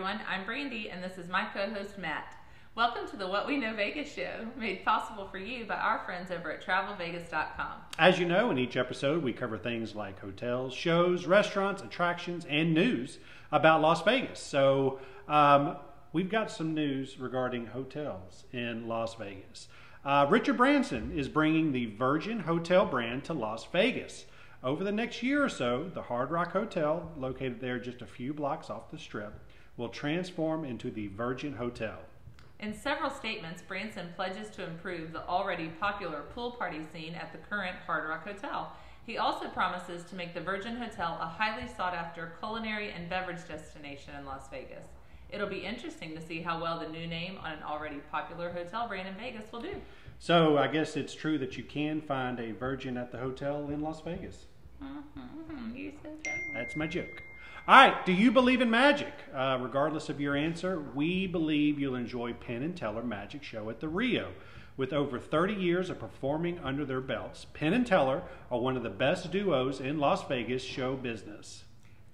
everyone. I'm Brandy, and this is my co-host, Matt. Welcome to the What We Know Vegas show, made possible for you by our friends over at TravelVegas.com. As you know, in each episode, we cover things like hotels, shows, restaurants, attractions, and news about Las Vegas. So we've got some news regarding hotels in Las Vegas. Richard Branson is bringing the Virgin Hotel brand to Las Vegas. Over the next year or so, the Hard Rock Hotel, located there just a few blocks off the Strip, will transform into the Virgin Hotel. In several statements, Branson pledges to improve the already popular pool party scene at the current Hard Rock Hotel. He also promises to make the Virgin Hotel a highly sought-after culinary and beverage destination in Las Vegas. It'll be interesting to see how well the new name on an already popular hotel brand in Vegas will do. So I guess it's true that you can find a Virgin at the hotel in Las Vegas. You said that. That's my joke. All right, do you believe in magic? Regardless of your answer, we believe you'll enjoy Penn Teller Magic Show at the Rio. With over 30 years of performing under their belts, Penn and Teller are one of the best duos in Las Vegas show business.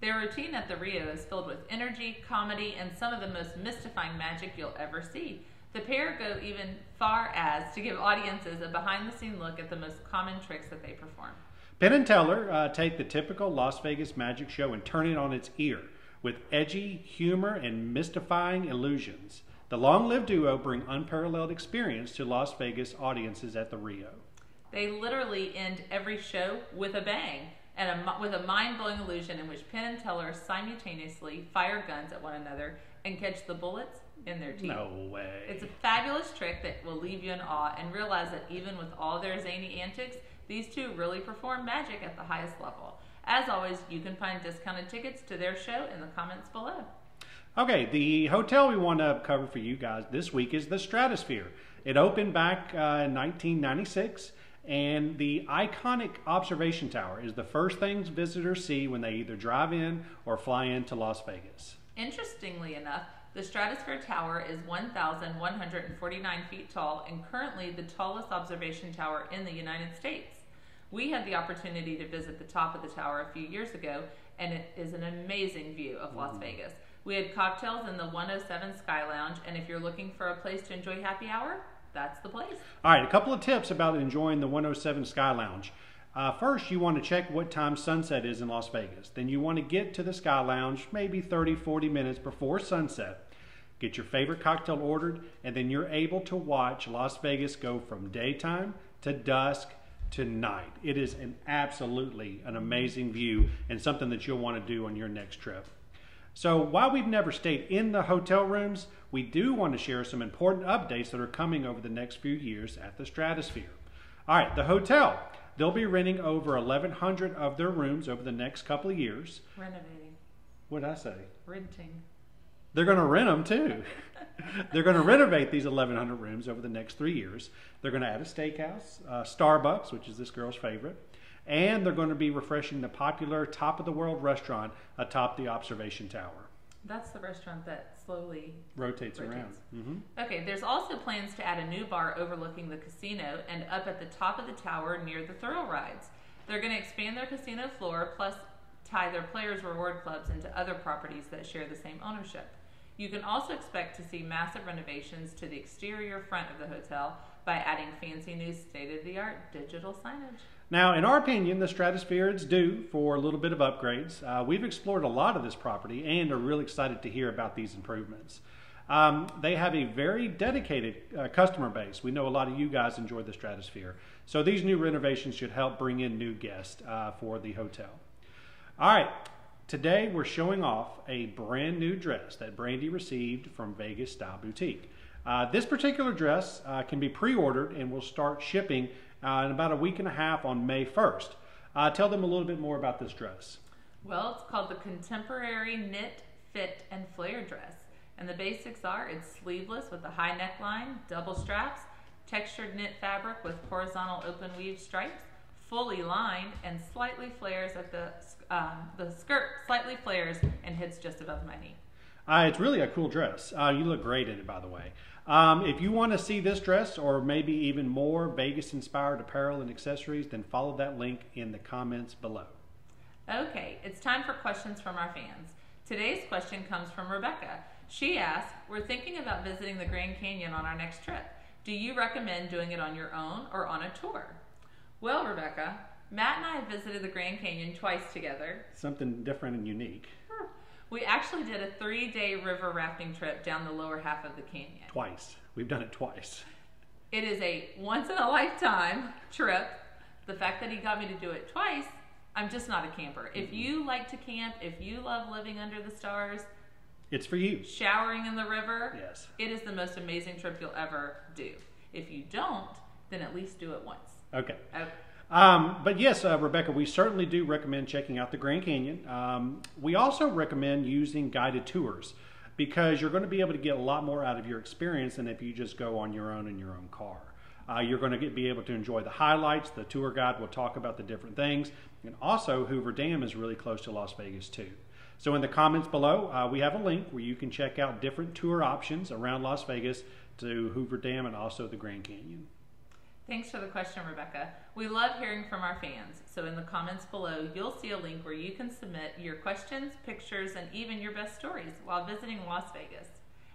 Their routine at the Rio is filled with energy, comedy, and some of the most mystifying magic you'll ever see. The pair go even far as to give audiences a behind-the-scenes look at the most common tricks that they perform. Penn and Teller take the typical Las Vegas magic show and turn it on its ear with edgy humor and mystifying illusions. The long-lived duo bring unparalleled experience to Las Vegas audiences at the Rio. They literally end every show with a bang and with a mind-blowing illusion in which Penn and Teller simultaneously fire guns at one another and catch the bullets in their teeth. No way. It's a fabulous trick that will leave you in awe and realize that even with all their zany antics, these two really perform magic at the highest level. As always, you can find discounted tickets to their show in the comments below. Okay, the hotel we want to cover for you guys this week is the Stratosphere. It opened back in 1996, and the iconic observation tower is the first things visitors see when they either drive in or fly into Las Vegas. Interestingly enough, the Stratosphere Tower is 1,149 feet tall and currently the tallest observation tower in the United States. We had the opportunity to visit the top of the tower a few years ago, and it is an amazing view of Las Vegas. We had cocktails in the 107 Sky Lounge, and if you're looking for a place to enjoy happy hour, that's the place. All right, a couple of tips about enjoying the 107 Sky Lounge. First, you want to check what time sunset is in Las Vegas. Then you want to get to the Sky Lounge maybe 30-40 minutes before sunset. Get your favorite cocktail ordered, and then you're able to watch Las Vegas go from daytime to dusk to night. It is absolutely an amazing view and something that you'll want to do on your next trip. So while we've never stayed in the hotel rooms, we do want to share some important updates that are coming over the next few years at the Stratosphere. All right, the hotel. They'll be renting over 1,100 of their rooms over the next couple of years. Renovating. What'd I say? Renting. They're going to rent them too. They're going to renovate these 1,100 rooms over the next 3 years. They're going to add a steakhouse, Starbucks, which is this girl's favorite, and they're going to be refreshing the popular Top of the World restaurant atop the observation tower. That's the restaurant that slowly rotates around. Okay, there's also plans to add a new bar overlooking the casino and up at the top of the tower near the thrill rides. They're going to expand their casino floor, plus tie their players' reward clubs into other properties that share the same ownership. You can also expect to see massive renovations to the exterior front of the hotel by adding fancy new state-of-the-art digital signage. Now, in our opinion, the Stratosphere is due for a little bit of upgrades. We've explored a lot of this property and are really excited to hear about these improvements. They have a very dedicated customer base. We know a lot of you guys enjoy the Stratosphere. So these new renovations should help bring in new guests for the hotel. All right, today we're showing off a brand new dress that Brandy received from Vegas Style Boutique. This particular dress can be pre-ordered and will start shipping in about a week and a half on May 1st. Tell them a little bit more about this dress. Well, it's called the Contemporary Knit, Fit, and Flare Dress. And the basics are it's sleeveless with a high neckline, double straps, textured knit fabric with horizontal open weave stripes, fully lined, and slightly flares at the skirt slightly flares and hits just above my knee. It's really a cool dress. You look great in it, by the way. If you want to see this dress or maybe even more Vegas-inspired apparel and accessories, then follow that link in the comments below. Okay, it's time for questions from our fans. Today's question comes from Rebecca. She asked, we're thinking about visiting the Grand Canyon on our next trip. Do you recommend doing it on your own or on a tour? Well, Rebecca, Matt and I have visited the Grand Canyon twice together. Something different and unique. We actually did a 3-day river rafting trip down the lower half of the canyon. Twice. We've done it twice. It is a once-in-a-lifetime trip. The fact that he got me to do it twice, I'm just not a camper. If you like to camp, if you love living under the stars, it's for you. Showering in the river, yes, it is the most amazing trip you'll ever do. If you don't, then at least do it once. Okay. Okay. But yes, Rebecca, we certainly do recommend checking out the Grand Canyon. We also recommend using guided tours because you're going to be able to get a lot more out of your experience than if you just go on your own in your own car. You're going to be able to enjoy the highlights. The tour guide will talk about the different things. And also, Hoover Dam is really close to Las Vegas too. So in the comments below, we have a link where you can check out different tour options around Las Vegas to Hoover Dam and also the Grand Canyon. Thanks for the question, Rebecca. We love hearing from our fans. So in the comments below, you'll see a link where you can submit your questions, pictures, and even your best stories while visiting Las Vegas.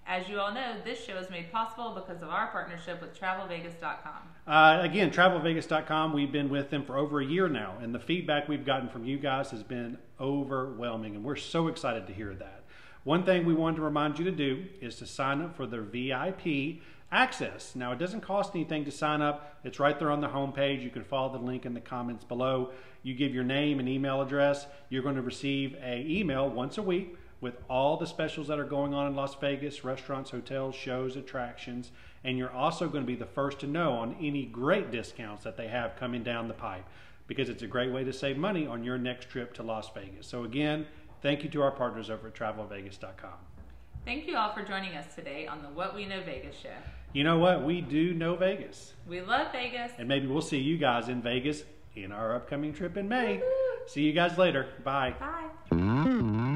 As you all know, this show is made possible because of our partnership with TravelVegas.com. Again, TravelVegas.com, we've been with them for over a year now, and the feedback we've gotten from you guys has been overwhelming, and we're so excited to hear that. One thing we wanted to remind you to do is to sign up for their VIP access. Now, it doesn't cost anything to sign up. It's right there on the homepage. You can follow the link in the comments below. You give your name and email address. You're going to receive an email once a week with all the specials that are going on in Las Vegas, restaurants, hotels, shows, attractions, and you're also going to be the first to know on any great discounts that they have coming down the pipe because it's a great way to save money on your next trip to Las Vegas. So again, thank you to our partners over at TravelVegas.com. Thank you all for joining us today on the What We Know Vegas show. You know what? We do know Vegas. We love Vegas. And maybe we'll see you guys in Vegas in our upcoming trip in May. See you guys later. Bye. Bye.